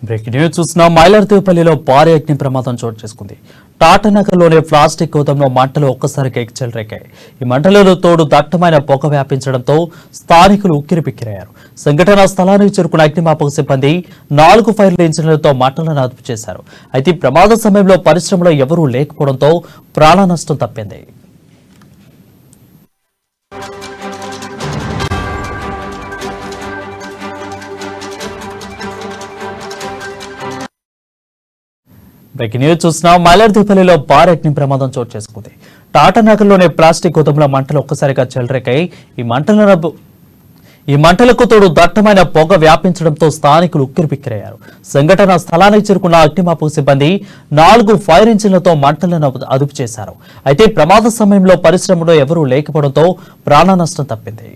Breaking news చూస్తున్నాం. మైలార్దేవపల్లిలో భారీ అగ్ని ప్రమాదం చోటు చేసుకుంది. టాటానగర్లోని ప్లాస్టిక్ గోదాంలో మంటలు ఒక్కసారిగా చెలరేగాయి. ఈ మంటలలో తోడు దట్టమైన పొగ వ్యాపించడంతో స్థానికులు ఉక్కిరిబిక్కిరయ్యారు. సంఘటనా స్థలానికి చేరుకున్న అగ్నిమాపక సిబ్బంది 4 ఫైర్ ఇంజిన్లతో మంటలను అదుపు చేశారు. అయితే ప్రమాద సమయంలో పరిశ్రమలో ఎవరూ లేకపోవడంతో ప్రాణ నష్టం తప్పింది. బ్రేకింగ్ న్యూస్ చూస్తున్నాం. మైలార్దేవపల్లిలో భారీ అగ్ని ప్రమాదం చోటు చేసుకుంది. టాటానగర్లోని ప్లాస్టిక్ గోదాంలో మంటలు ఒక్కసారిగా చెలరేగాయి. ఈ మంటలకు తోడు దట్టమైన పొగ వ్యాపించడంతో స్థానికులు ఉక్కిరిబిక్కిరయ్యారు. సంఘటన స్థలానికి చేరుకున్న అగ్నిమాపక సిబ్బంది 4 ఫైర్ ఇంజిన్లతో మంటలను అదుపు చేశారు. అయితే ప్రమాద సమయంలో పరిశ్రమలో ఎవరూ లేకపోవడంతో ప్రాణ నష్టం తప్పింది.